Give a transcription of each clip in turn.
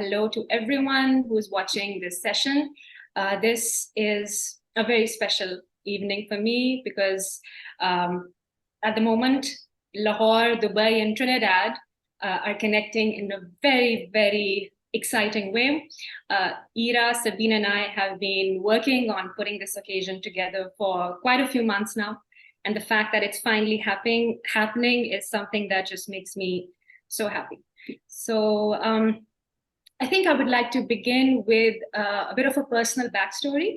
hello to everyone who's watching this session. This is a very special evening for me because at the moment, Lahore, Dubai, and Trinidad are connecting in a very, very exciting way. Ira, Sabine, and I have been working on putting this occasion together for quite a few months now. And the fact that it's finally happening is something that just makes me so happy. So I think I would like to begin with a bit of a personal backstory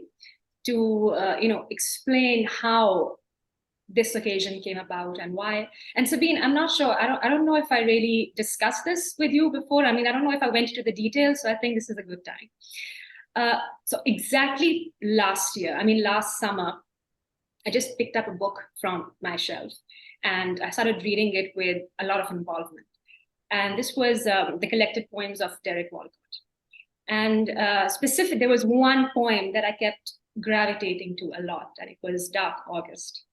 to explain how this occasion came about and why. And Sabine, I'm not sure. I don't know if I really discussed this with you before. I mean, I don't know if I went into the details. So I think this is a good time. So exactly last summer, I just picked up a book from my shelf and I started reading it with a lot of involvement. And this was the collected poems of Derek Walcott. And there was one poem that I kept gravitating to a lot, and it was Dark August.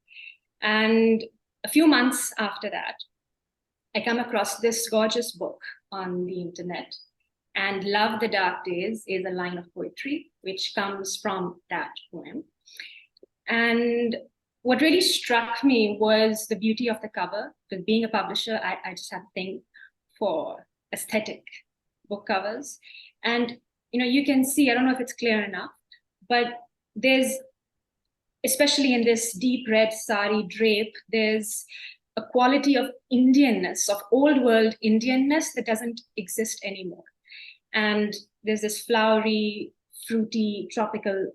And a few months after that, I come across this gorgeous book on the internet. And Love the Dark Days is a line of poetry, which comes from that poem. And what really struck me was the beauty of the cover. Because being a publisher, I just have a thing for aesthetic book covers. And you can see, I don't know if it's clear enough, but there's, especially in this deep red sari drape, there's a quality of Indianness, of old world Indianness that doesn't exist anymore. And there's this flowery, fruity, tropical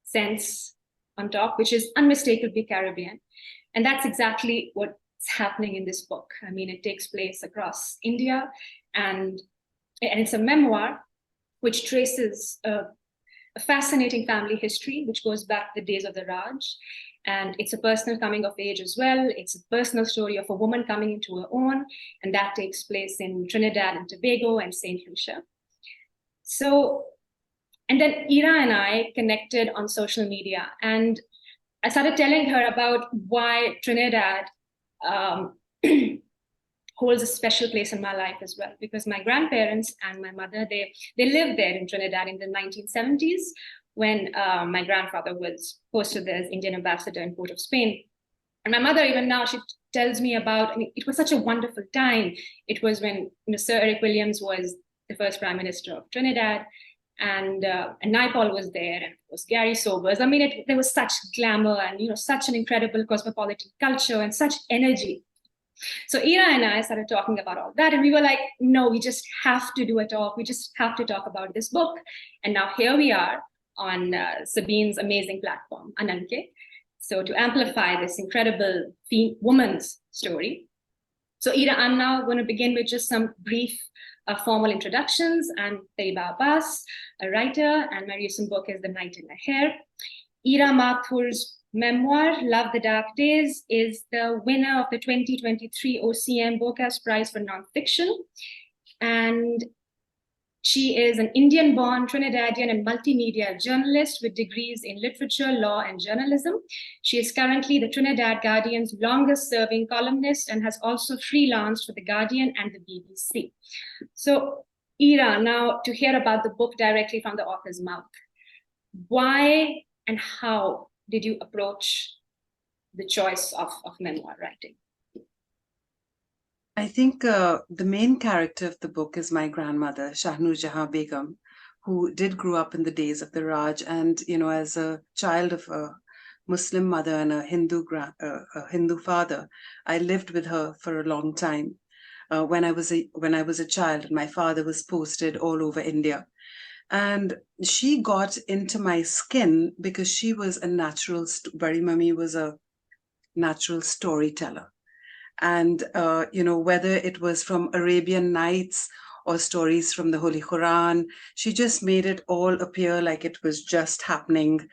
sense on top, which is unmistakably Caribbean. And that's exactly what's happening in this book. I mean, it takes place across India, and it's a memoir which traces a fascinating family history, which goes back to the days of the Raj. And it's a personal coming of age as well. It's a personal story of a woman coming into her own, and that takes place in Trinidad and Tobago and St. Lucia. So, and then Ira and I connected on social media, and I started telling her about why Trinidad holds a special place in my life as well, because my grandparents and my mother, they lived there in Trinidad in the 1970s when my grandfather was posted there as Indian ambassador in Port of Spain. And my mother, even now, she tells me about, it was such a wonderful time. It was when Sir Eric Williams was the first prime minister of Trinidad, and Naipaul was there, and it was Gary Sobers. I mean, there was such glamour and such an incredible cosmopolitan culture and such energy. So Ira and I started talking about all that, and we were like, no, we just have to do a talk. We just have to talk about this book. And now here we are on Sabine's amazing platform, Ananke. So to amplify this incredible woman's story. So Ira, I'm now going to begin with just some brief formal introductions. I'm Taiba Abbas, a writer, and my recent book is The Night in My Hair. Ira Mathur's memoir, Love the Dark Days, is the winner of the 2023 OCM Bocas Prize for Nonfiction. And she is an Indian-born Trinidadian and multimedia journalist with degrees in literature, law, and journalism. She is currently the Trinidad Guardian's longest-serving columnist and has also freelanced for The Guardian and the BBC. So, Ira, now to hear about the book directly from the author's mouth, why and how did you approach the choice of memoir writing? I think the main character of the book is my grandmother, Shahnur Jahan Begum, who did grow up in the days of the Raj. And, as a child of a Muslim mother and a Hindu father, I lived with her for a long time. When I was a child, and my father was posted all over India. And she got into my skin because she was a natural, Bari Mummy was a natural storyteller. And, whether it was from Arabian Nights or stories from the Holy Quran, she just made it all appear like it was just happening.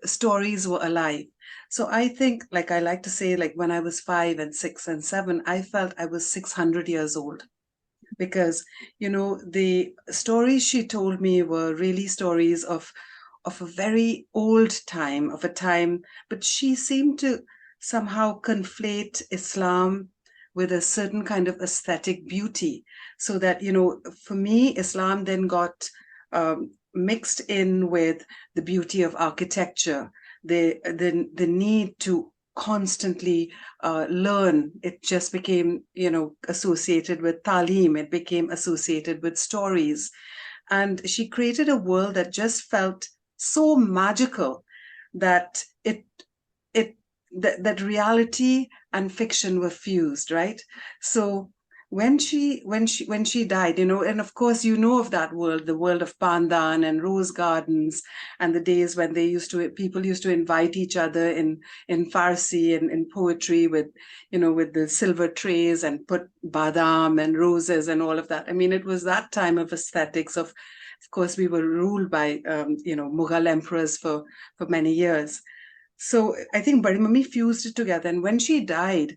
Stories were alive. So I think, like I like to say, like when I was 5 and 6 and 7, I felt I was 600 years old. Because, the stories she told me were really stories of a very old time, of a time, but she seemed to somehow conflate Islam with a certain kind of aesthetic beauty. So that, for me, Islam then got mixed in with the beauty of architecture, the need to constantly learn. It just became, associated with talim. It became associated with stories. And she created a world that just felt so magical that that reality and fiction were fused, right? So when she died, and of course of that world, the world of Pandan and rose gardens, and the days when people used to invite each other in Farsi and in poetry with the silver trays and put badam and roses and all of that. I mean, it was that time of aesthetics. Of course, we were ruled by Mughal emperors for many years. So I think Badi Mummy fused it together. And when she died,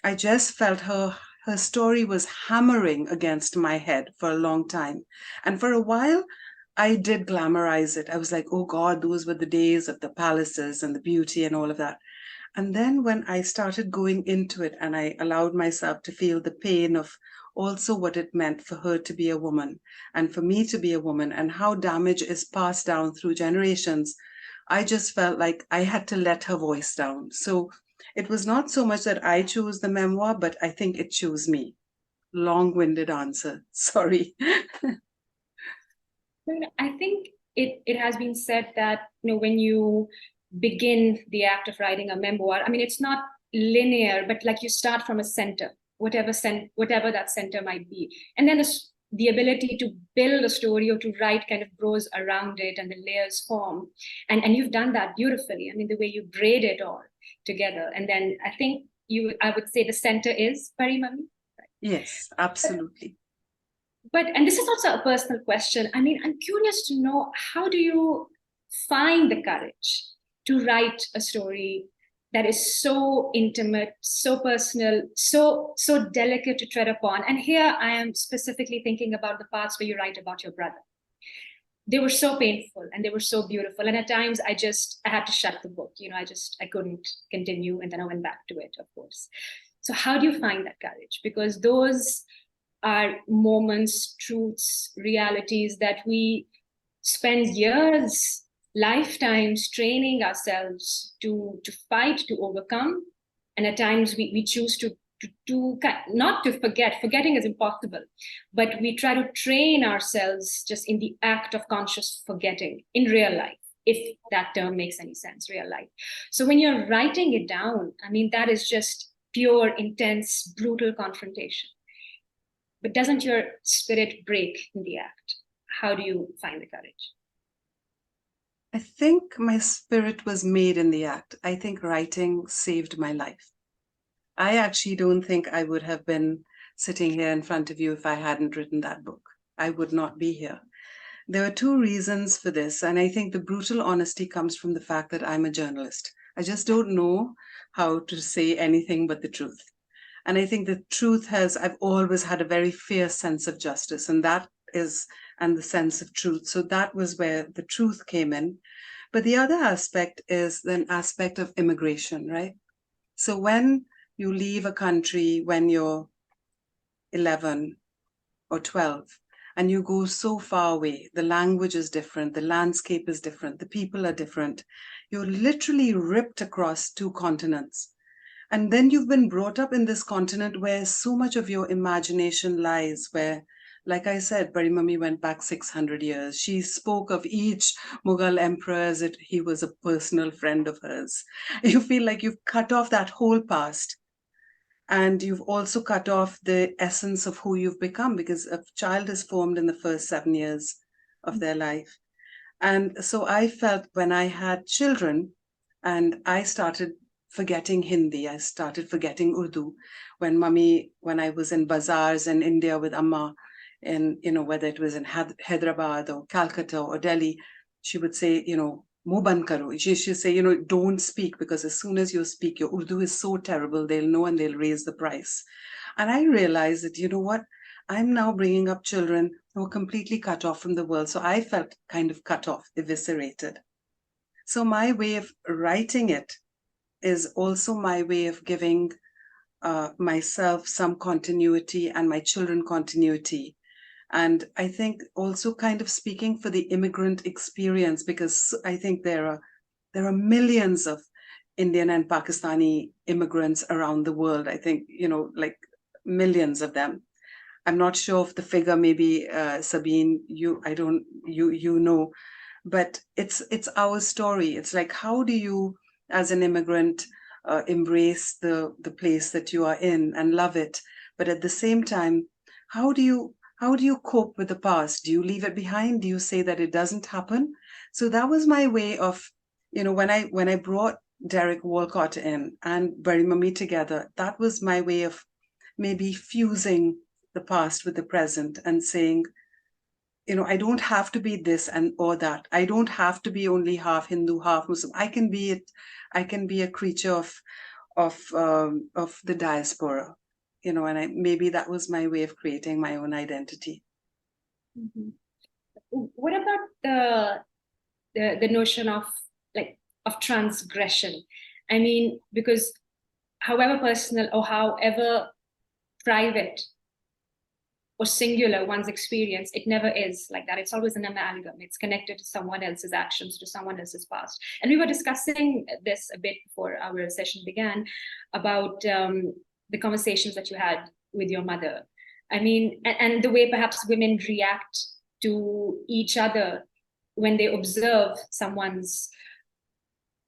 I just felt her story was hammering against my head for a long time. And for a while, I did glamorize it. I was like, oh God, those were the days of the palaces and the beauty and all of that. And then when I started going into it and I allowed myself to feel the pain of also what it meant for her to be a woman and for me to be a woman and how damage is passed down through generations, I just felt like I had to let her voice down. So it was not so much that I chose the memoir, but I think it chose me. Long-winded answer. Sorry. I think it has been said that when you begin the act of writing a memoir, I mean, it's not linear, but like you start from a center, whatever that center might be, and then the ability to build a story or to write kind of grows around it, and the layers form, and you've done that beautifully. I mean, the way you braid it all together, and then I think I would say the center is Pari Mummy. Yes, absolutely. And this is also a personal question. I mean, I'm curious to know, how do you find the courage to write a story that is so intimate, so personal, so delicate to tread upon? And here I am specifically thinking about the parts where you write about your brother. They were so painful and they were so beautiful. And at times I had to shut the book. I couldn't continue. And then I went back to it, of course. So how do you find that courage? Because those are moments, truths, realities that we spend years, lifetimes training ourselves to fight, to overcome. And at times we choose to not to forget. Forgetting is impossible, but we try to train ourselves just in the act of conscious forgetting in real life, if that term makes any sense, real life. So when you're writing it down, I mean, that is just pure, intense, brutal confrontation. But doesn't your spirit break in the act? How do you find the courage? I think my spirit was made in the act. I think writing saved my life. I actually don't think I would have been sitting here in front of you if I hadn't written that book. I would not be here. There are two reasons for this, and I think the brutal honesty comes from the fact that I'm a journalist. I just don't know how to say anything but the truth. And I think the truth I've always had a very fierce sense of justice, and the sense of truth. So that was where the truth came in. But the other aspect is an aspect of immigration, right? So when you leave a country when you're 11 or 12, and you go so far away, the language is different, the landscape is different, the people are different. You're literally ripped across two continents. And then you've been brought up in this continent where so much of your imagination lies, where, like I said, Pari Mummy went back 600 years. She spoke of each Mughal emperor as if he was a personal friend of hers. You feel like you've cut off that whole past. And you've also cut off the essence of who you've become, because a child is formed in the first 7 years of their life. And so I felt when I had children and I started forgetting Hindi, I started forgetting Urdu. When I was in bazaars in India with Amma, and whether it was in Hyderabad or Calcutta or Delhi, she would say, muh band karo. She should say, don't speak, because as soon as you speak, your Urdu is so terrible, they'll know and they'll raise the price. And I realized that, what? I'm now bringing up children who are completely cut off from the world. So I felt kind of cut off, eviscerated. So my way of writing it is also my way of giving myself some continuity and my children continuity. And I think also kind of speaking for the immigrant experience, because I think there are millions of Indian and Pakistani immigrants around the world. I think, like millions of them. I'm not sure of the figure, maybe Sabine, you know, but it's our story. It's like, how do you, as an immigrant, embrace the place that you are in and love it, but at the same time, how do you cope with the past? Do you leave it behind? Do you say that it doesn't happen? So that was my way of, when I brought Derek Walcott in and Barimami together, that was my way of maybe fusing the past with the present and saying, I don't have to be this and or that. I don't have to be only half Hindu, half Muslim. I can be it. I can be a creature of the diaspora, and maybe that was my way of creating my own identity. Mm-hmm. What about the notion of transgression? I mean, because however personal or however private or singular one's experience, it never is like that. It's always an amalgam. It's connected to someone else's actions, to someone else's past. And we were discussing this a bit before our session began about the conversations that you had with your mother. I mean, and the way perhaps women react to each other when they observe someone's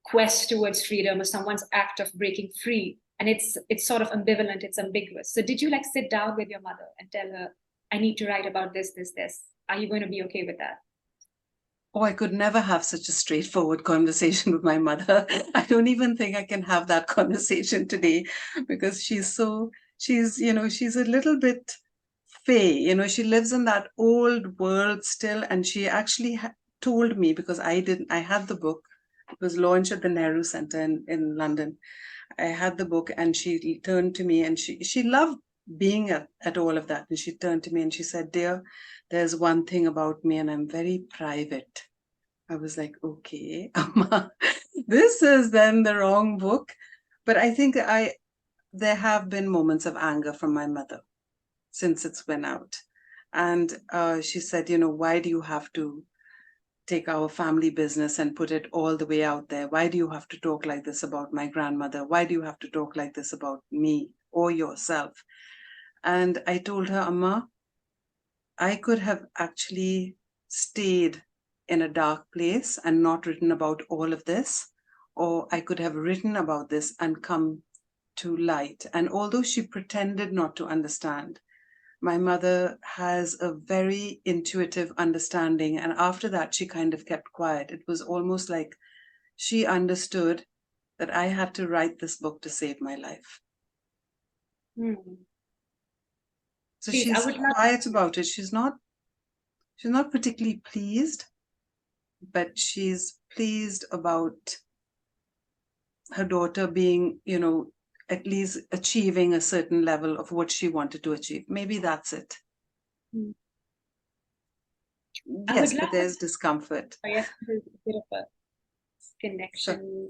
quest towards freedom or someone's act of breaking free. And it's sort of ambivalent, it's ambiguous. So did you sit down with your mother and tell her, I need to write about this, this, this? Are you going to be okay with that? Oh, I could never have such a straightforward conversation with my mother. I don't even think I can have that conversation today, because she's a little bit fey. She lives in that old world still. And she actually told me, because I had the book. It was launched at the Nehru Center in London. I had the book, and she turned to me, and she loved being at all of that. And she turned to me and she said, "Dear, there's one thing about me, and I'm very private." I was like, okay, Amma, this is then the wrong book. But I think there have been moments of anger from my mother since it's went out. And she said, why do you have to take our family business and put it all the way out there? Why do you have to talk like this about my grandmother? Why do you have to talk like this about me or yourself? And I told her, Amma, I could have actually stayed in a dark place and not written about all of this, or I could have written about this and come to light. And although she pretended not to understand, my mother has a very intuitive understanding. And after that, she kind of kept quiet. It was almost like she understood that I had to write this book to save my life. So please, she's quiet about it. She's not particularly pleased, but she's pleased about her daughter being, at least achieving a certain level of what she wanted to achieve. Maybe that's it. Yes, but there's discomfort. Yes, there's a bit of a connection. Sure.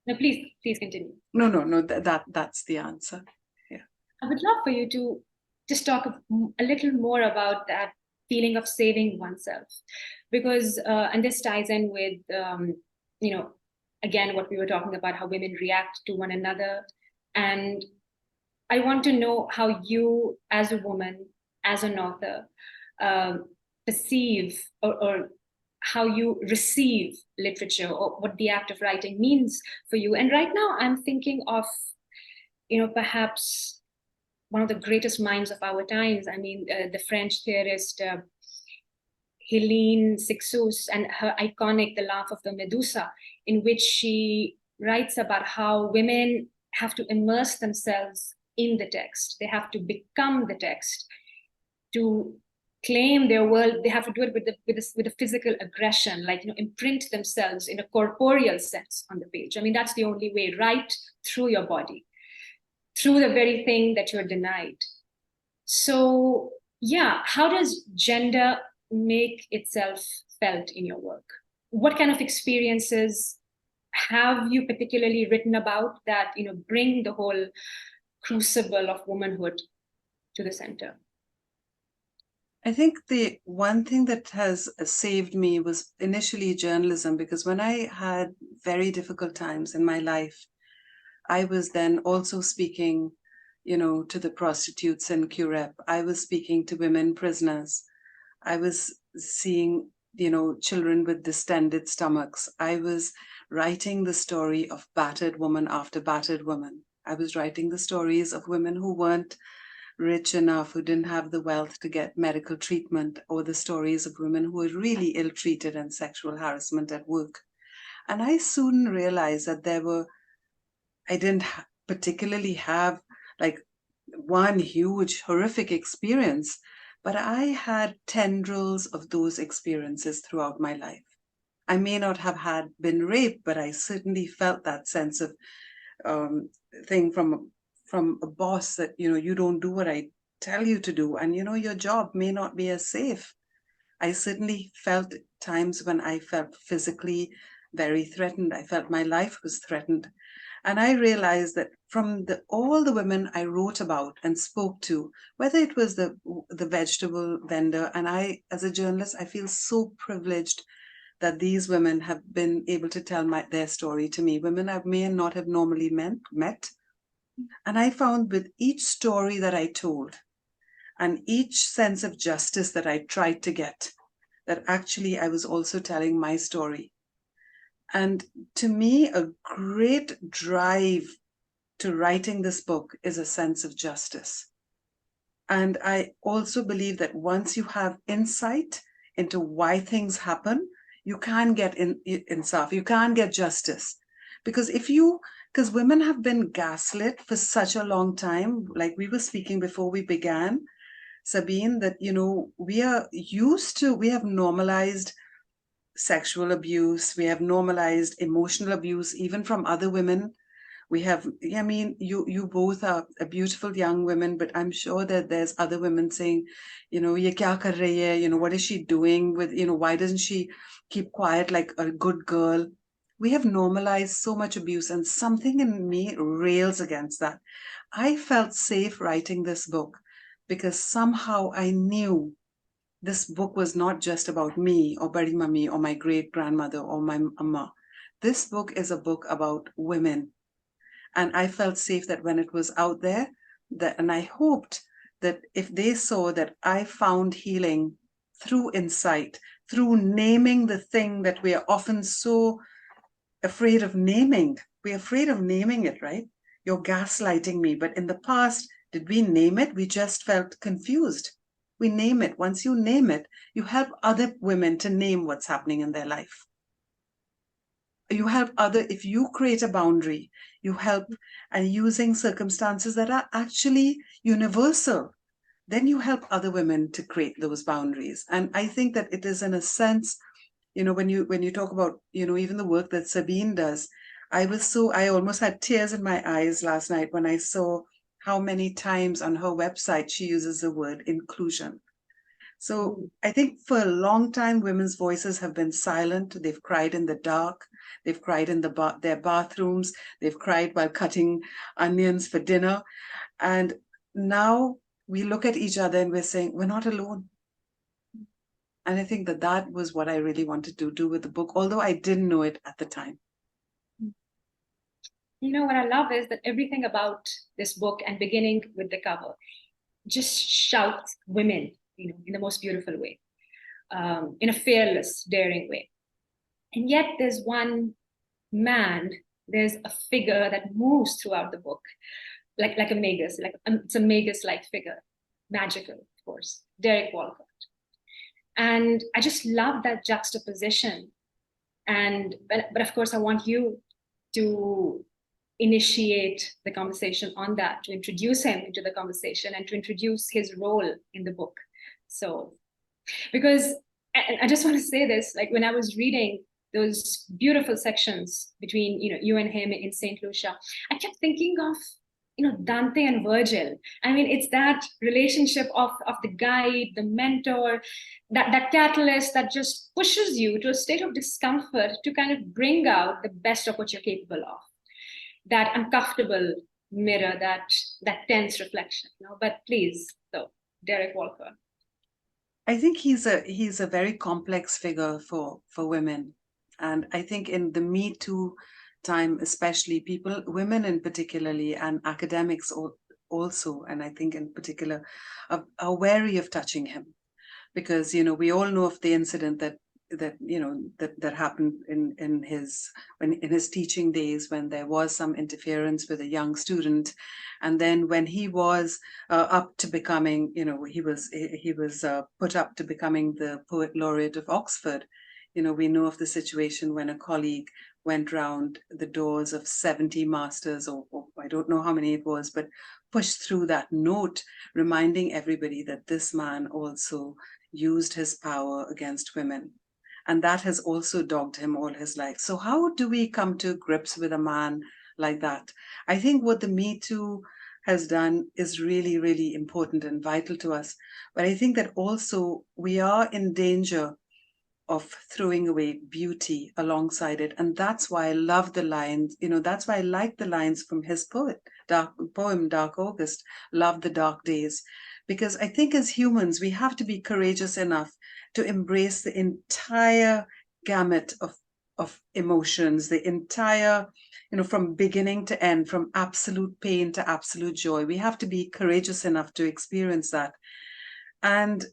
No, please continue. No, that's the answer. Yeah. I would love for you to just talk a little more about that feeling of saving oneself, because and this ties in with again what we were talking about, how women react to one another. And I want to know how you, as a woman, as an author, perceive or how you receive literature, or what the act of writing means for you. And right now I'm thinking of perhaps one of the greatest minds of our times. I mean, the French theorist Helene Cixous, and her iconic The Laugh of the Medusa, in which she writes about how women have to immerse themselves in the text. They have to become the text. To claim their world, they have to do it with a physical aggression, imprint themselves in a corporeal sense on the page. I mean, that's the only way, right through your body, through the very thing that you're denied. So yeah, how does gender make itself felt in your work? What kind of experiences have you particularly written about that bring the whole crucible of womanhood to the center. I think the one thing that has saved me was initially journalism, because when I had very difficult times in my life, I was then also speaking, to the prostitutes in Curep. I was speaking to women prisoners. I was seeing, children with distended stomachs. I was writing the story of battered woman after battered woman. I was writing the stories of women who weren't rich enough, who didn't have the wealth to get medical treatment, or the stories of women who were really ill-treated and sexual harassment at work. And I soon realized that I didn't particularly have like one huge horrific experience, but I had tendrils of those experiences throughout my life. I may not have been raped, but I certainly felt that sense of thing from a boss that, you don't do what I tell you to do, and, your job may not be as safe. I certainly felt times when I felt physically very threatened. I felt my life was threatened. And I realized that from all the women I wrote about and spoke to, whether it was the vegetable vendor, and I, as a journalist, I feel so privileged that these women have been able to tell their story to me, women I may not have normally met. And I found with each story that I told and each sense of justice that I tried to get, that actually I was also telling my story. And to me, a great drive to writing this book is a sense of justice. And I also believe that once you have insight into why things happen, you can get insaf, you can get justice. Because women have been gaslit for such a long time, like we were speaking before we began, Sabine, that, we have normalized sexual abuse, we have normalized emotional abuse, even from other women. We have, you both are a beautiful young women, but I'm sure that there's other women saying, ye kya kar rahi hai? What is she doing with, why doesn't she keep quiet like a good girl? We have normalized so much abuse, and something in me rails against that. I felt safe writing this book because somehow I knew this book was not just about me or Badi Mummy or my great grandmother or my amma. This book is a book about women. And I felt safe that when it was out there, and I hoped that if they saw that I found healing through insight, through naming the thing that we are often so afraid of naming. We're afraid of naming it, right? You're gaslighting me. But in the past, did we name it? We just felt confused. We name it. Once you name it, you help other women to name what's happening in their life. If you create a boundary, you help, and using circumstances that are actually universal, then you help other women to create those boundaries. And I think that it is, in a sense, when you talk about, even the work that Sabine does, I almost had tears in my eyes last night when I saw how many times on her website she uses the word inclusion. So I think for a long time, women's voices have been silent. They've cried in the dark. They've cried in their bathrooms. They've cried while cutting onions for dinner. And now we look at each other and we're saying, we're not alone. And I think that was what I really wanted to do with the book, although I didn't know it at the time. What I love is that everything about this book, and beginning with the cover, just shouts women, in the most beautiful way, in a fearless, daring way. And yet there's one man, there's a figure that moves throughout the book, like a magus, it's a magus-like figure, magical, of course, Derek Walcott. And I just love that juxtaposition. But of course, I want you to initiate the conversation on that, to introduce him into the conversation and to introduce his role in the book. So, because I just want to say this, like when I was reading those beautiful sections between, you and him in St. Lucia, I kept thinking of, Dante and Virgil. I mean, it's that relationship of the guide, the mentor, that catalyst that just pushes you to a state of discomfort to kind of bring out the best of what you're capable of. That uncomfortable mirror that tense reflection, but please, so Derek Walcott. I think he's a very complex figure for women. And I think in the Me Too time, especially women in particularly, and academics also, and I think in particular, are wary of touching him. Because, we all know of the incident that happened in his teaching days, when there was some interference with a young student. And then when he was up to becoming, he was put up to becoming the poet laureate of Oxford. We know of the situation when a colleague went round the doors of 70 masters, or I don't know how many it was, but pushed through that note reminding everybody that this man also used his power against women. And that has also dogged him all his life. So how do we come to grips with a man like that? I think what the Me Too has done is really, really important and vital to us. But I think that also we are in danger of throwing away beauty alongside it. And that's why I love the lines, that's why I like the lines from his poem, Dark August, Love the Dark Days. Because I think as humans, we have to be courageous enough to embrace the entire gamut of emotions, the entire, from beginning to end, from absolute pain to absolute joy. We have to be courageous enough to experience that. And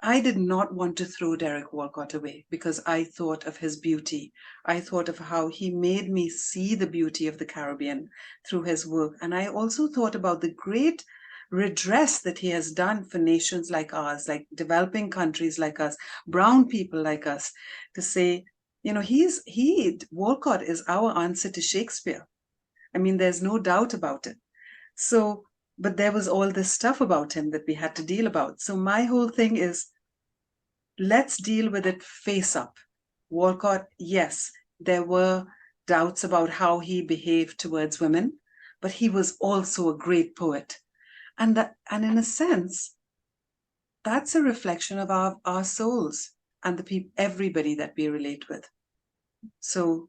I did not want to throw Derek Walcott away because I thought of his beauty. I thought of how he made me see the beauty of the Caribbean through his work. And I also thought about the great redress that he has done for nations like ours, like developing countries like us, brown people like us, to say, Walcott is our answer to Shakespeare. I mean, there's no doubt about it. So, but there was all this stuff about him that we had to deal about. So my whole thing is, let's deal with it face up. Walcott, yes, there were doubts about how he behaved towards women, but he was also a great poet. And in a sense, that's a reflection of our souls and everybody that we relate with. So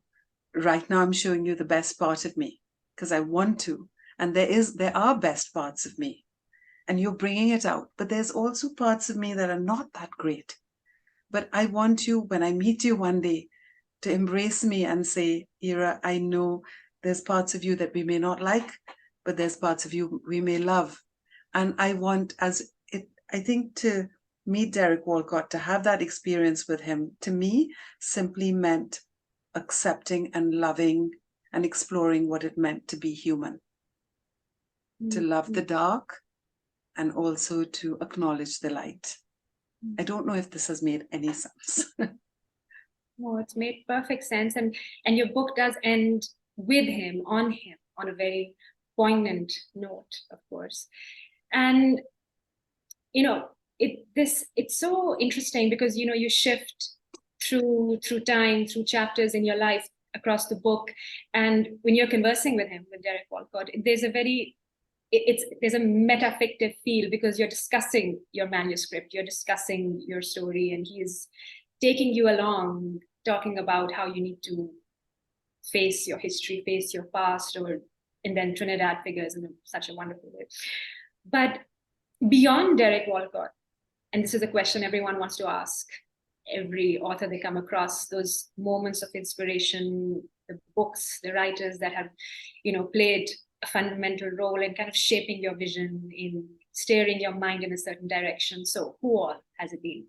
right now I'm showing you the best part of me because I want to. And there are best parts of me, and you're bringing it out. But there's also parts of me that are not that great. But I want you, when I meet you one day, to embrace me and say, Ira, I know there's parts of you that we may not like, but there's parts of you we may love. And I want, I think, to meet Derek Walcott, to have that experience with him, to me, simply meant accepting and loving and exploring what it meant to be human, to love the dark and also to acknowledge the light. I don't know if this has made any sense. No, it's made perfect sense. And your book does end with him, on a very poignant note, of course. And, it's so interesting because, you shift through time, through chapters in your life across the book. And when you're conversing with him, with Derek Walcott, there's a metafictive feel because you're discussing your manuscript, you're discussing your story, and he's taking you along, talking about how you need to face your history, face your past, and then Trinidad figures in such a wonderful way. But beyond Derek Walcott, and this is a question everyone wants to ask every author they come across, those moments of inspiration, the books, the writers that have, played a fundamental role in kind of shaping your vision, in steering your mind in a certain direction. So who all has it been?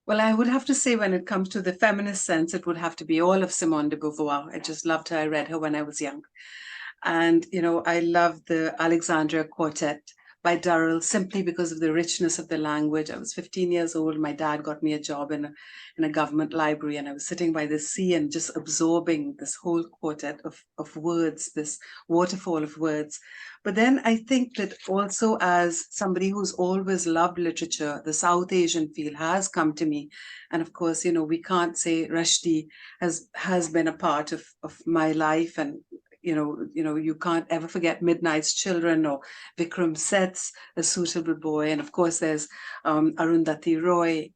Well, I would have to say, when it comes to the feminist sense, it would have to be all of Simone de Beauvoir. I just loved her. I read her when I was young. And, I love the Alexandria Quartet by Durrell simply because of the richness of the language. I was 15 years old. My dad got me a job in a government library, and I was sitting by the sea and just absorbing this whole quartet of words, this waterfall of words. But then I think that also, as somebody who's always loved literature, the South Asian feel has come to me. And of course, we can't say Rushdie has been a part of my life. And you can't ever forget Midnight's Children or Vikram Seth's A Suitable Boy. And of course, there's Arundhati Roy,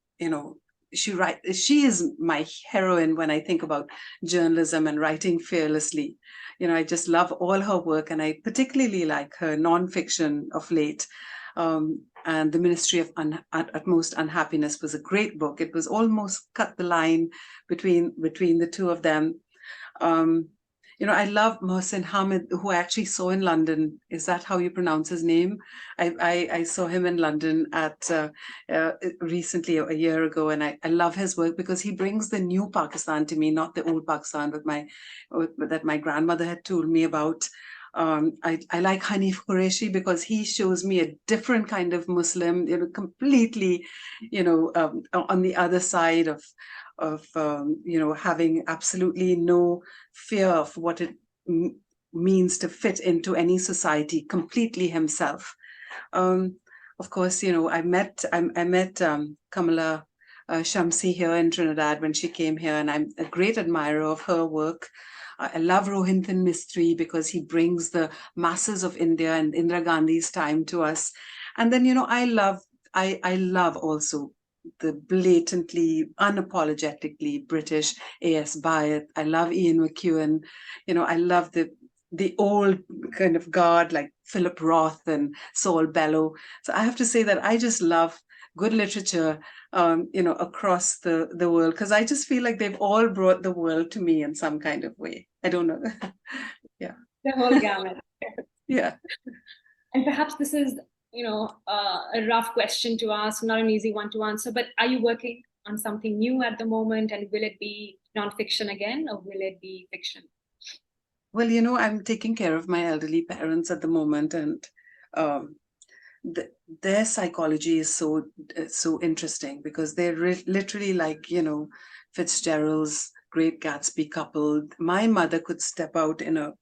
she is my heroine when I think about journalism and writing fearlessly. I just love all her work, and I particularly like her nonfiction of late. And The Ministry of Utmost Unhappiness was a great book. It was almost cut the line between the two of them. I love Mohsin Hamid, who I actually saw in London. Is that how you pronounce his name? I saw him in London at recently, a year ago, and I love his work because he brings the new Pakistan to me, not the old Pakistan that my grandmother had told me about. I like Hanif Qureshi because he shows me a different kind of Muslim, completely, on the other side of having absolutely no fear of what it means to fit into any society, completely himself. Of course, I met Kamala Shamsi here in Trinidad when she came here, and I'm a great admirer of her work. I love Rohinthan Mistry because he brings the masses of India and Indira Gandhi's time to us. And then, I love also the blatantly, unapologetically British A.S. Byatt. I love Ian McEwan. I love the old kind of guard like Philip Roth and Saul Bellow. So I have to say that I just love good literature, across the world, because I just feel like they've all brought the world to me in some kind of way. I don't know. Yeah. The whole gamut. Yeah. And perhaps this is, a rough question to ask, not an easy one to answer, but are you working on something new at the moment? And will it be nonfiction again, or will it be fiction? Well, I'm taking care of my elderly parents at the moment, and their psychology is so interesting because they're literally like, Fitzgerald's Great Gatsby couple. My mother could step out in a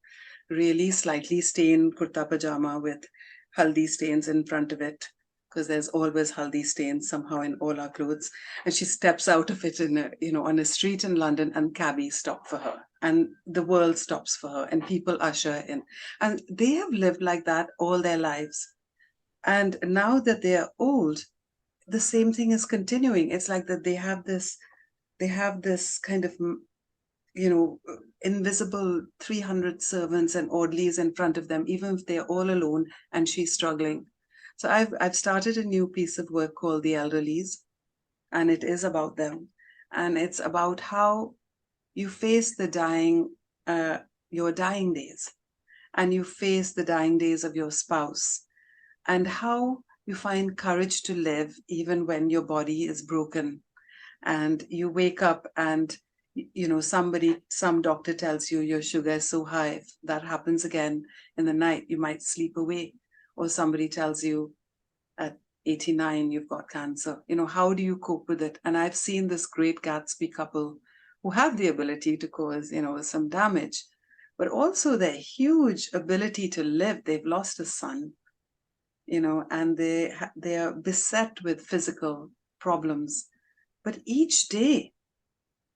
really slightly stained kurta pajama with haldi stains in front of it, because there's always haldi stains somehow in all our clothes, and she steps out of it on a street in London, and cabbies stop for her, and the world stops for her, and people usher in, and they have lived like that all their lives. And now that they are old, the same thing is continuing. It's like that they have this kind of, invisible 300 servants and orderlies in front of them, even if they're all alone and she's struggling. So I've started a new piece of work called The Elderlies, and it is about them. And it's about how you face your dying days, and you face the dying days of your spouse, and how you find courage to live even when your body is broken, and you wake up and some doctor tells you your sugar is so high. If that happens again in the night, you might sleep away. Or somebody tells you at 89 you've got cancer. How do you cope with it? And I've seen this Great Gatsby couple who have the ability to cause some damage, but also their huge ability to live. They've lost a son, and they are beset with physical problems, but each day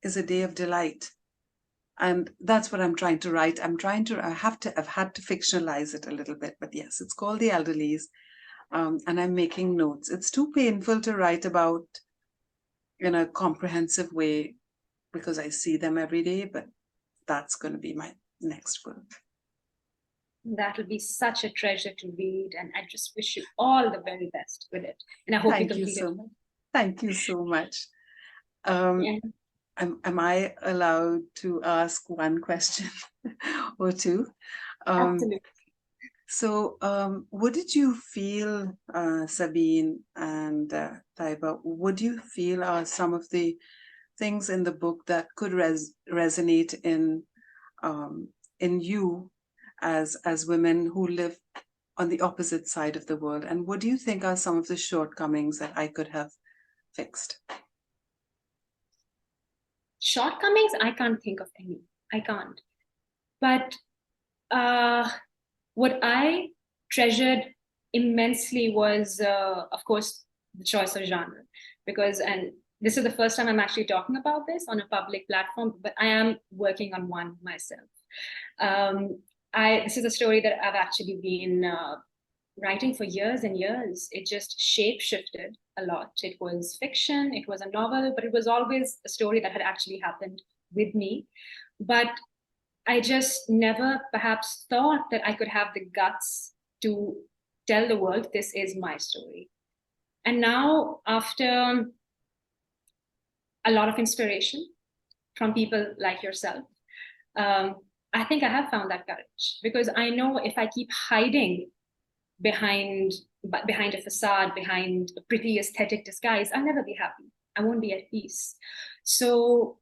is a day of delight. And that's what I'm trying to write. I've had to fictionalize it a little bit, but yes, it's called The Elderlies. And I'm making notes. It's too painful to write about in a comprehensive way because I see them every day, but that's going to be my next book. That will be such a treasure to read, and I just wish you all the very best with it. And I hope you complete it. Thank you so much. Am I allowed to ask one question or two? Absolutely. So, what did you feel, Sabine and Taiba? What do you feel are some of the things in the book that could resonate in you as women who live on the opposite side of the world? And what do you think are some of the shortcomings that I could have fixed? Shortcomings? I can't think of any. I can't. But what I treasured immensely was, of course, the choice of genre. And this is the first time I'm actually talking about this on a public platform, but I am working on one myself. This is a story that I've actually been writing for years and years. It just shape-shifted a lot. It was fiction, it was a novel, but it was always a story that had actually happened with me. But I just never perhaps thought that I could have the guts to tell the world, this is my story. And now, after a lot of inspiration from people like yourself, I think I have found that courage, because I know if I keep hiding behind a facade, behind a pretty aesthetic disguise, I'll never be happy. I won't be at peace. So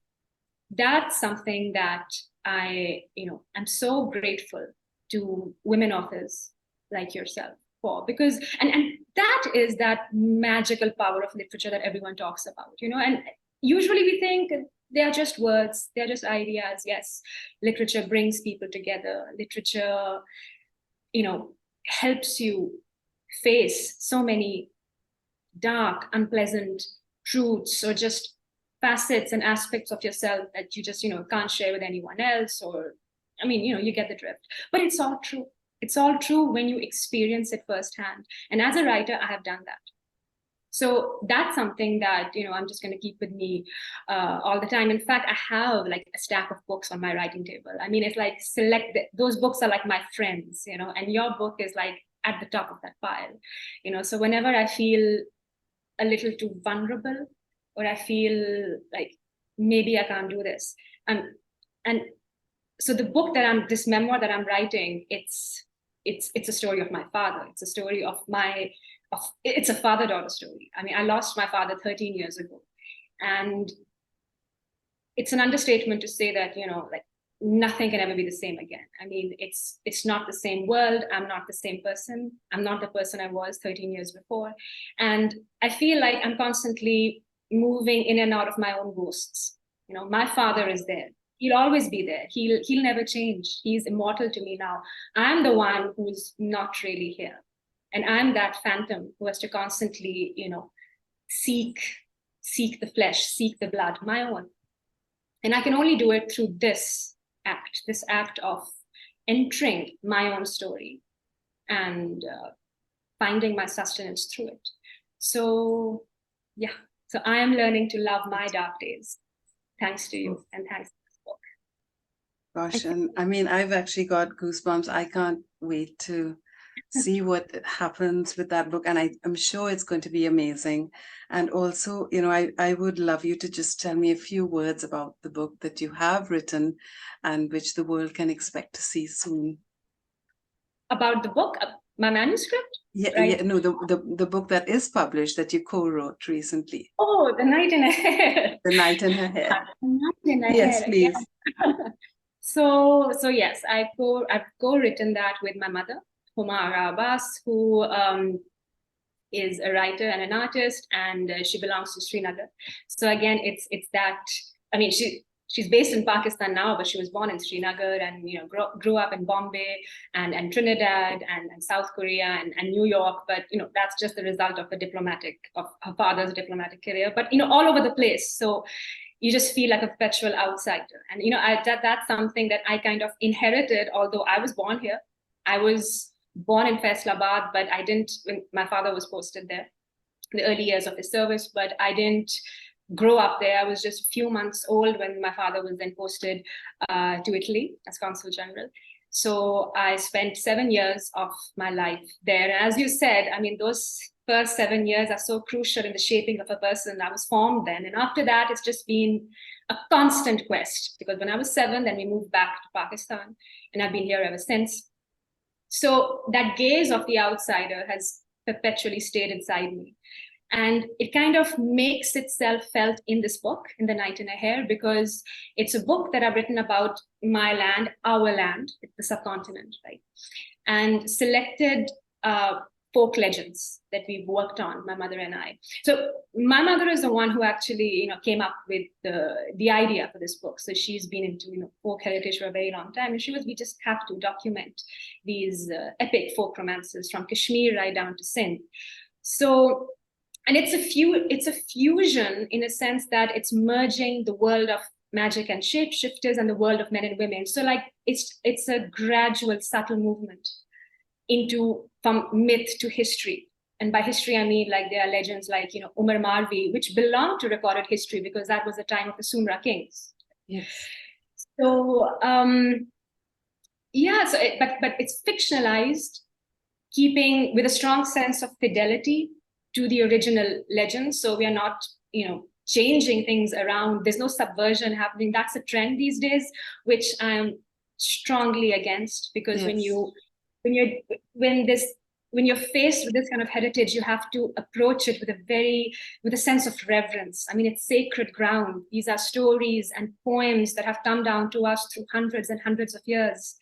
that's something that I'm so grateful to women authors like yourself for, because and that is that magical power of literature that everyone talks about, and usually we think they are just words, they're just ideas. Yes, literature brings people together. Literature, helps you face so many dark, unpleasant truths, or just facets and aspects of yourself that you just, can't share with anyone else. Or, you get the drift. But it's all true. It's all true when you experience it firsthand. And as a writer, I have done that. So that's something that, I'm just going to keep with me all the time. In fact, I have like a stack of books on my writing table. It's like those books are like my friends, and your book is like at the top of that pile, so whenever I feel a little too vulnerable, or I feel like maybe I can't do this. And so the book this memoir that I'm writing, it's a story of my father. It's a story of it's a father-daughter story. I lost my father 13 years ago. And it's an understatement to say that, like nothing can ever be the same again. It's not the same world. I'm not the same person. I'm not the person I was 13 years before. And I feel like I'm constantly moving in and out of my own ghosts. My father is there. He'll always be there. He'll never change. He's immortal to me now. I'm the one who's not really here. And I'm that phantom who has to constantly, seek the flesh, seek the blood, my own. And I can only do it through this act of entering my own story and finding my sustenance through it. So, yeah. So I am learning to love my dark days, thanks to you and thanks to this book. Gosh, and I've actually got goosebumps. I can't wait to see what happens with that book, and I'm sure it's going to be amazing. And also, I would love you to just tell me a few words about the book that you have written and which the world can expect to see soon. About the book, my manuscript? Yeah, right? yeah, no, the book that is published that you co-wrote recently. Oh, The Night in Her Hair. The Night in Her Hair. The Night in Her Yes, Hair. please. Yeah. So yes, I've co-written that with my mother, Ira Abbas, who is a writer and an artist, and she belongs to Srinagar. So again, it's that. She's based in Pakistan now, but she was born in Srinagar, and grew up in Bombay and Trinidad and South Korea and New York. But that's just the result of her father's diplomatic career. But all over the place. So you just feel like a perpetual outsider. And that's something that I kind of inherited. Although I was born here, I was born in Faisalabad, but I didn't. When my father was posted there, the early years of his service, but I didn't grow up there. I was just a few months old when my father was then posted to Italy as consul general. So I spent 7 years of my life there. And as you said, those first 7 years are so crucial in the shaping of a person. I was formed then. And after that, it's just been a constant quest, because when I was 7, then we moved back to Pakistan, and I've been here ever since. So that gaze of the outsider has perpetually stayed inside me. And it kind of makes itself felt in this book, in The Night in Her Hair, because it's a book that I've written about my land, our land, the subcontinent, right? And selected folk legends that we've worked on, my mother and I. So my mother is the one who actually, came up with the idea for this book. So she's been into, folk heritage for a very long time. And we just have to document these epic folk romances from Kashmir right down to Sindh. So, and it's a fusion in a sense that it's merging the world of magic and shapeshifters and the world of men and women. So like it's a gradual, subtle movement from myth to history. And by history, I mean like there are legends like, Umar Marvi, which belong to recorded history because that was the time of the Sumra kings. Yes. So but it's fictionalized, keeping with a strong sense of fidelity to the original legends. So we are not, changing things around. There's no subversion happening. That's a trend these days, which I'm strongly against, because Yes. when you're faced with this kind of heritage, you have to approach it with a sense of reverence. I mean, it's sacred ground. These are stories and poems that have come down to us through hundreds and hundreds of years.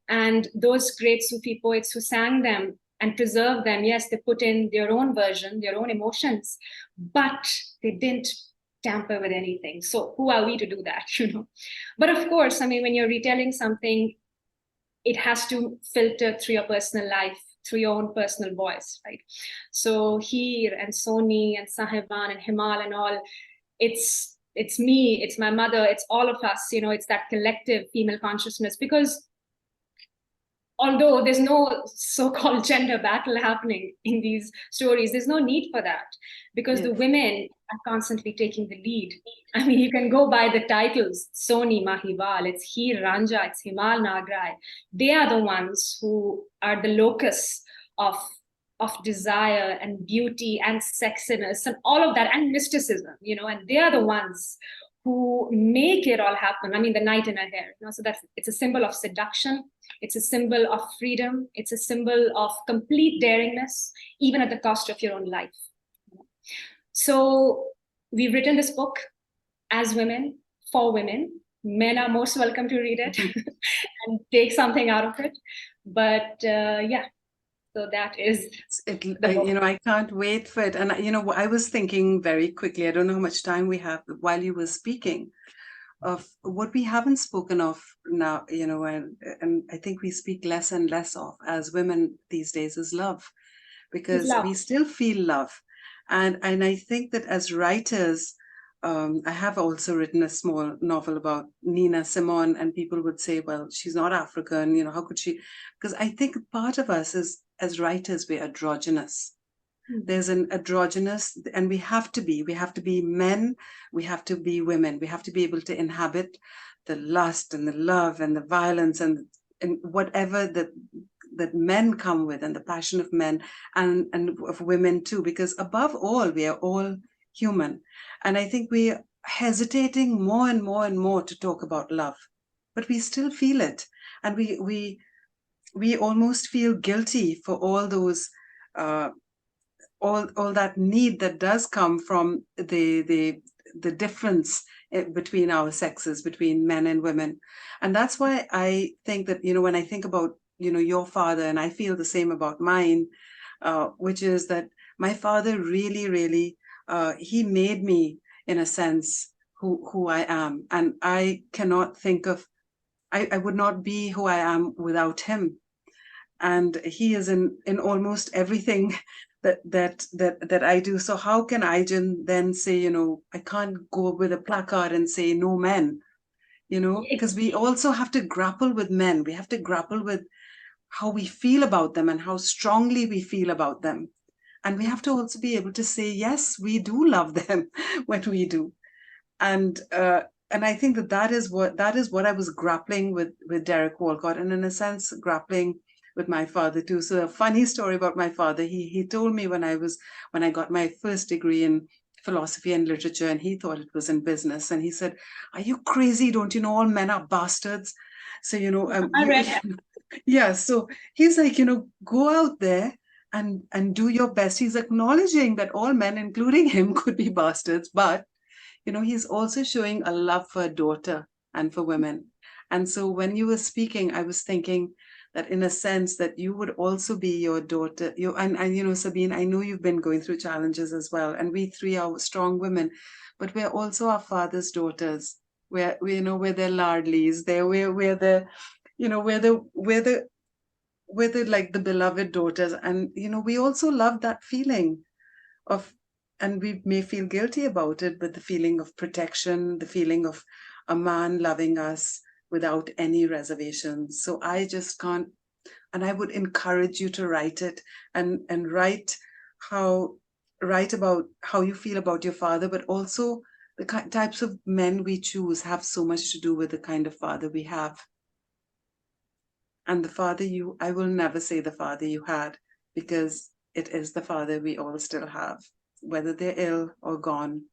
And those great Sufi poets who sang them and preserved them, yes, they put in their own version, their own emotions, but they didn't tamper with anything. So who are we to do that, But of course, I mean, when you're retelling something, it has to filter through your personal life, through your own personal voice, right? So Heer and Soni and Sahiban and Himal and all, it's me, it's my mother, it's all of us, it's that collective female consciousness. Because although there's no so-called gender battle happening in these stories, there's no need for that, because the women are constantly taking the lead. I mean, you can go by the titles, Soni Mahiwal, it's Heer Ranja, it's Himal Nagrai. They are the ones who are the locus of desire and beauty and sexiness and all of that, and mysticism, and they are the ones who make it all happen. I mean, the night in her hair, so it's a symbol of seduction. It's a symbol of freedom. It's a symbol of complete daringness, even at the cost of your own life. So we've written this book as women, for women. Men are most welcome to read it and take something out of it. But so that is I can't wait for it. And, I was thinking very quickly, I don't know how much time we have, but while you were speaking, of what we haven't spoken of now, and I think we speak less and less of as women these days, is love, because we still feel love. And I think that as writers, I have also written a small novel about Nina Simone, and people would say, well, she's not African, how could she? Because I think part of us is, as writers, we're androgynous. There's an androgynous, and we have to be men, we have to be women, we have to be able to inhabit the lust and the love and the violence and whatever that men come with, and the passion of men and of women too, because above all, we are all human. And I think we are hesitating more and more and more to talk about love, but we still feel it. And we almost feel guilty for all those all that need that does come from the difference between our sexes, between men and women. And that's why I think that, when I think about, your father, and I feel the same about mine, which is that my father really, really, he made me, in a sense, who I am. And I cannot think of, I would not be who I am without him. And he is in almost everything that I do. So how can I then say, I can't go with a placard and say no men, because we also have to grapple with men. We have to grapple with how we feel about them and how strongly we feel about them. And we have to also be able to say, yes, we do love them when we do. And I think that is what I was grappling with Derek Walcott, and in a sense grappling with my father too. So a funny story about my father. He told me when I got my first degree in philosophy and literature, and he thought it was in business. And he said, "Are you crazy? Don't you know all men are bastards?" So I read that. Yeah. So he's like, go out there and do your best. He's acknowledging that all men, including him, could be bastards, but he's also showing a love for a daughter and for women. And so when you were speaking, I was thinking that in a sense that you would also be your daughter. And Sabine, I know you've been going through challenges as well. And we three are strong women, but we're also our father's daughters. We're their lardlies. We're the like the beloved daughters. And, we also love that feeling of, and we may feel guilty about it, but the feeling of protection, the feeling of a man loving us without any reservations. So I just can't, and I would encourage you to write it and write write about how you feel about your father, but also the types of men we choose have so much to do with the kind of father we have. And the father I will never say the father you had, because it is the father we all still have, whether they're ill or gone.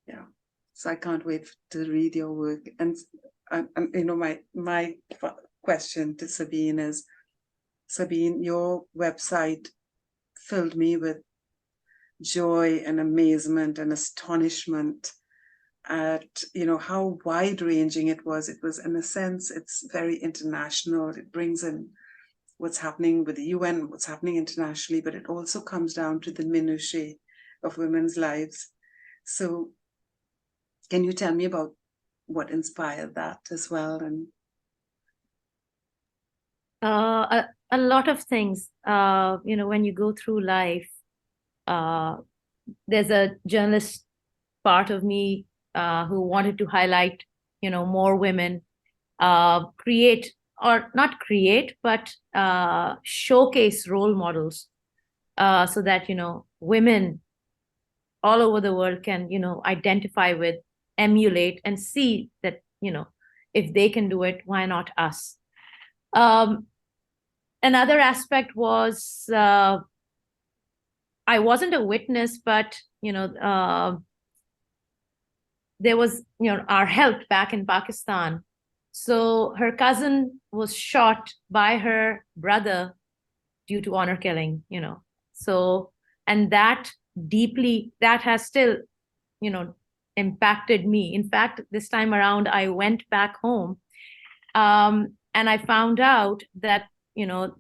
Yeah. So I can't wait to read your work. And my question to Sabine is, Sabine, your website filled me with joy and amazement and astonishment at how wide-ranging it was. It was, in a sense, it's very international. It brings in what's happening with the UN, what's happening internationally, but it also comes down to the minutiae of women's lives. So can you tell me about what inspired that as well? And a lot of things. When you go through life, there's a journalist part of me who wanted to highlight, more women, create, or not create, but showcase role models, so that, women all over the world can, identify with, emulate, and see that, if they can do it, why not us? Another aspect was, I wasn't a witness, but, there was, our help back in Pakistan. So her cousin was shot by her brother due to honor killing, So, and that has still, impacted me. In fact, this time around, I went back home, and I found out that,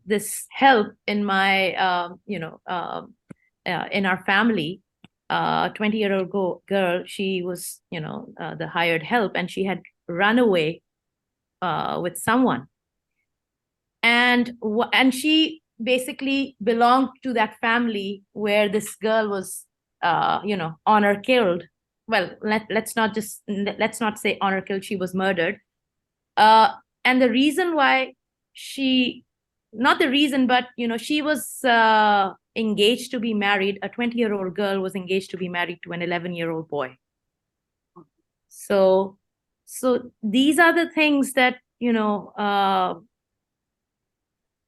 this help in my, in our family, 20-year-old girl, she was, the hired help, and she had run away with someone. And she basically belonged to that family where this girl was, honor killed. Well, let's not say honor killed, she was murdered. And the reason why not the reason, but, she was engaged to be married. A 20-year-old girl was engaged to be married to an 11-year-old boy. So these are the things that,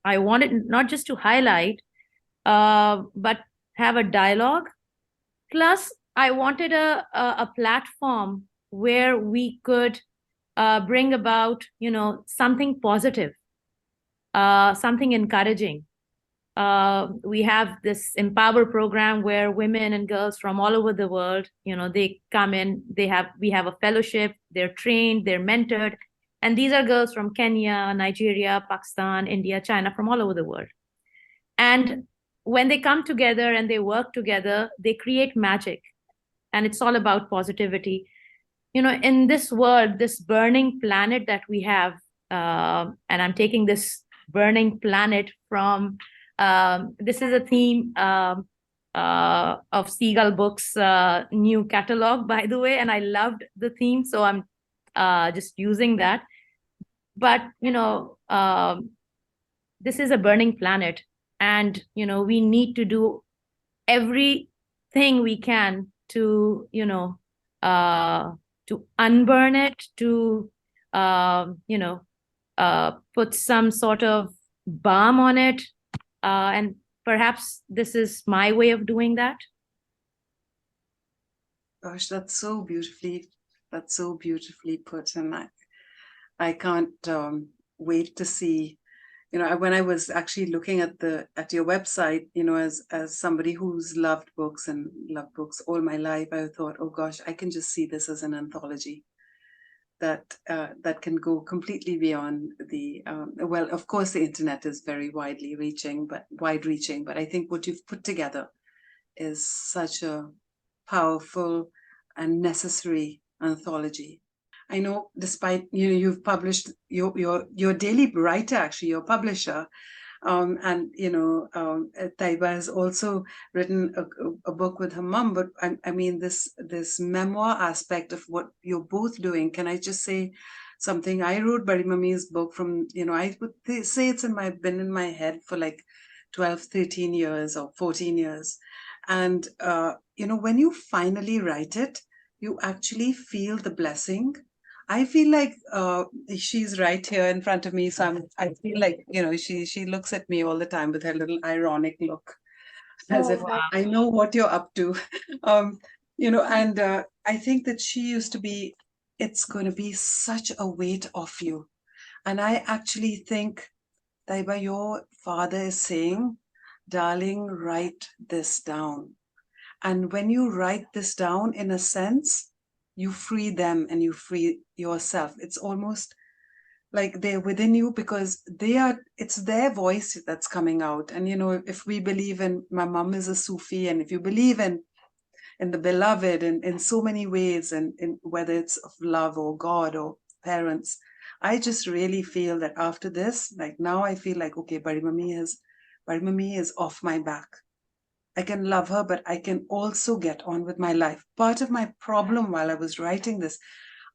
I wanted not just to highlight, but have a dialogue. Plus, I wanted a platform where we could bring about, something positive, something encouraging. We have this Empower program where women and girls from all over the world, they come in, we have a fellowship, they're trained, they're mentored. And these are girls from Kenya, Nigeria, Pakistan, India, China, from all over the world. And when they come together and they work together, they create magic. And it's all about positivity. In this world, this burning planet that we have, and I'm taking this burning planet from, this is a theme of Seagull Books' new catalog, by the way, and I loved the theme, so I'm just using that. But, this is a burning planet, and, we need to do everything we can to, to unburn it, to, put some sort of balm on it. And perhaps this is my way of doing that. Gosh, that's so beautifully put. And I can't wait to see, when I was actually looking at your website, as somebody who's loved books all my life, I thought, oh gosh, I can just see this as an anthology that can go completely beyond the, well, of course, the internet is very wide-reaching, but I think what you've put together is such a powerful and necessary anthology. I know, despite you've published your daily writer, actually your publisher, and Taiba has also written a book with her mom. But I mean, this memoir aspect of what you're both doing. Can I just say something? I wrote Bari Mami's book from, I would say it's been in my head for like 12, 13 years or 14 years. And, when you finally write it, you actually feel the blessing. I feel like she's right here in front of me. So I feel like, she looks at me all the time with her little ironic look, as if I know what you're up to. And I think that she used to be, it's going to be such a weight off you. And I actually think, Taiba, your father is saying, darling, write this down. And when you write this down, in a sense, you free them and you free yourself. It's almost like they're within you, because it's their voice that's coming out. And, if we believe in, my mom is a Sufi, and if you believe in the beloved in so many ways, and in whether it's of love or God or parents, I just really feel that after this, like now I feel like, okay, Bari Mummy is off my back. I can love her, but I can also get on with my life. Part of my problem while I was writing this,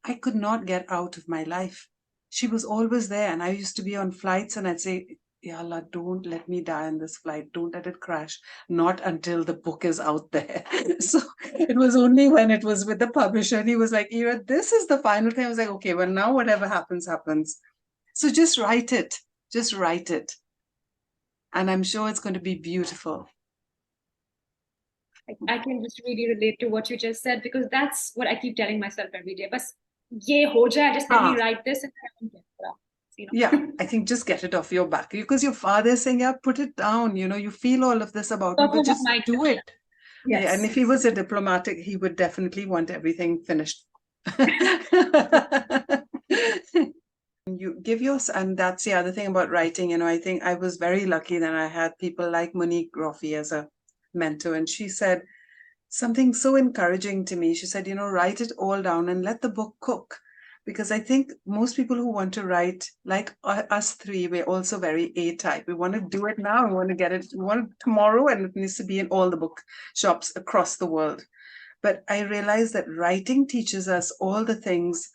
I could not get out of my life. She was always there, and I used to be on flights and I'd say, Ya Allah, don't let me die on this flight. Don't let it crash. Not until the book is out there. So it was only when it was with the publisher and he was like, Ira, this is the final thing. I was like, okay, well, now whatever happens, happens. So just write it. Just write it. And I'm sure it's going to be beautiful. I can just really relate to what you just said, because that's what I keep telling myself every day. Bas ye ho jaye, just let me write this and Yeah, I think just get it off your back, because your father is saying, yeah, put it down. You feel all of this about me, but just do it. Yes. And if he was a diplomatic, he would definitely want everything finished. You give and that's the other thing about writing. I think I was very lucky that I had people like Monique Groffey as a mentor, and she said something so encouraging to me. She said, write it all down and let the book cook. Because I think most people who want to write, like us three, we're also very A-type. We want to do it now. We want to get it. We want it tomorrow, and it needs to be in all the book shops across the world. But I realized that writing teaches us all the things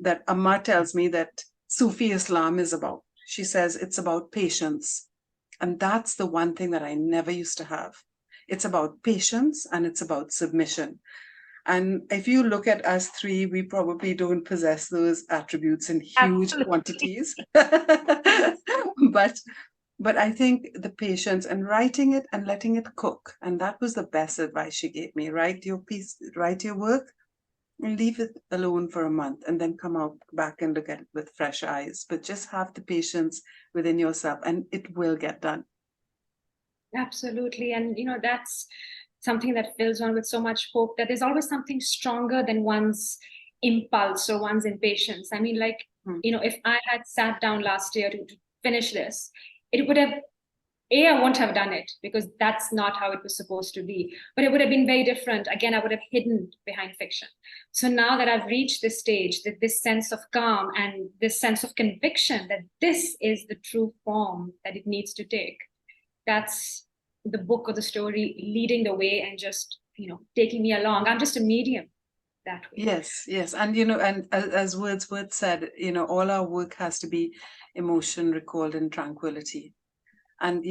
that Amma tells me that Sufi Islam is about. She says it's about patience. And that's the one thing that I never used to have. It's about patience and it's about submission. And if you look at us three, we probably don't possess those attributes in huge quantities. But I think the patience and writing it and letting it cook. And that was the best advice she gave me. Write your piece, write your work, and leave it alone for a month, and then come out back and look at it with fresh eyes. But just have the patience within yourself, and it will get done. Absolutely. And, that's something that fills one with so much hope, that there's always something stronger than one's impulse or one's impatience. I mean, like, if I had sat down last year to finish this, it would have, I won't have done it, because that's not how it was supposed to be. But it would have been very different. Again, I would have hidden behind fiction. So now that I've reached this stage, that this sense of calm and this sense of conviction that this is the true form that it needs to take, that's the book or the story leading the way and just, taking me along. I'm just a medium that way. Yes. And, and as Wordsworth said, all our work has to be emotion recalled in tranquility. And,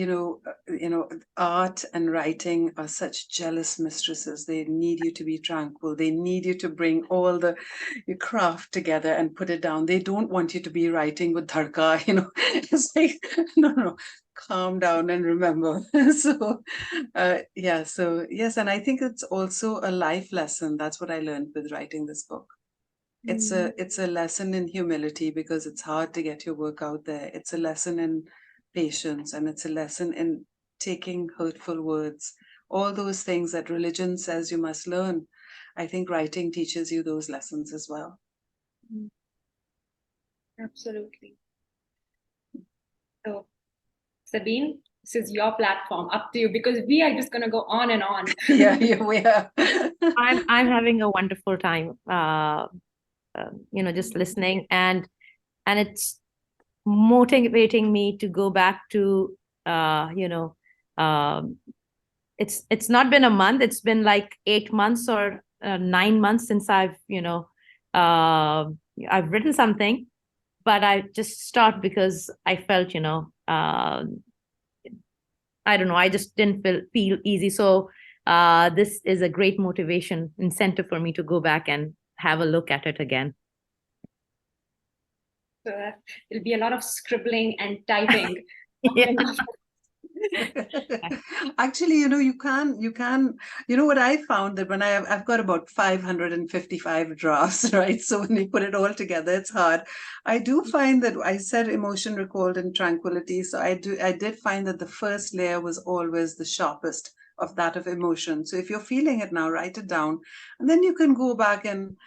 art and writing are such jealous mistresses. They need you to be tranquil. They need you to bring all your craft together and put it down. They don't want you to be writing with dharka, It's like, no, calm down and remember. So yes. And I think it's also a life lesson. That's what I learned with writing this book. It's a lesson in humility, because it's hard to get your work out there. It's a lesson in patience, and it's a lesson in taking hurtful words, all those things that religion says you must learn. I think writing teaches you those lessons as well. Absolutely. So, Sabine, this is your platform. Up to you, because we are just going to go on and on. Yeah, we are. I'm having a wonderful time, just listening, and it's motivating me to go back to it's not been a month, it's been like 8 months or 9 months since I've written something, but I just stopped because I felt I don't know, I just didn't feel easy. So this is a great motivation, incentive for me to go back and have a look at it again. So there'll be a lot of scribbling and typing. Yeah. Actually, you can, what I found, that when I've got about 555 drafts, right? So when you put it all together, it's hard. I do find that I said emotion recalled and tranquility. So I did find that the first layer was always the sharpest of that of emotion. So if you're feeling it now, write it down, and then you can go back and,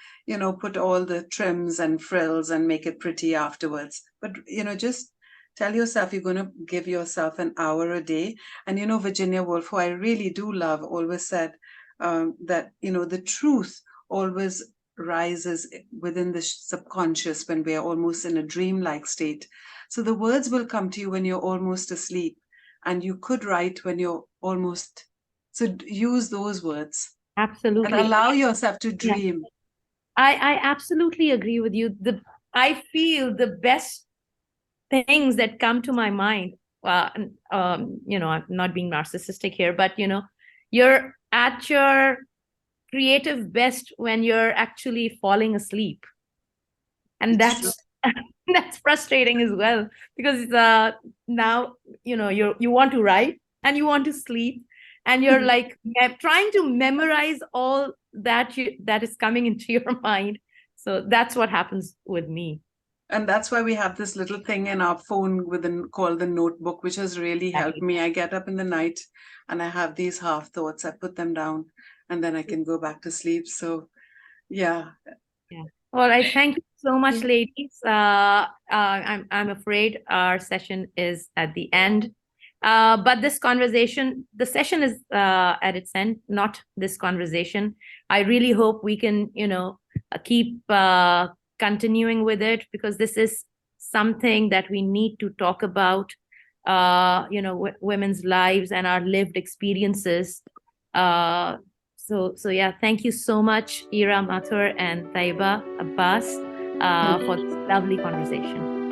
put all the trims and frills and make it pretty afterwards. But, just tell yourself you're going to give yourself an hour a day. And, Virginia Woolf, who I really do love, always said that, the truth always rises within the subconscious when we are almost in a dreamlike state. So the words will come to you when you're almost asleep, and you could write when you're almost. So use those words. Absolutely. And allow yourself to dream. Yeah. I absolutely agree with you. I feel the best things that come to my mind, I'm not being narcissistic here, but you're at your creative best when you're actually falling asleep, and that's that's frustrating as well, because now you want to write and you want to sleep, and you're like trying to memorize all that is coming into your mind. So that's what happens with me. And that's why we have this little thing in our phone called the notebook, which has really helped me. I get up in the night and I have these half thoughts. I put them down and then I can go back to sleep. So, yeah. All right. Thank you so much, ladies. I'm afraid our session is at the end. But the session is at its end, not this conversation. I really hope we can, keep continuing with it, because this is something that we need to talk about, women's lives and our lived experiences. So yeah, thank you so much, Ira Mathur and Taiba Abbas, for this lovely conversation.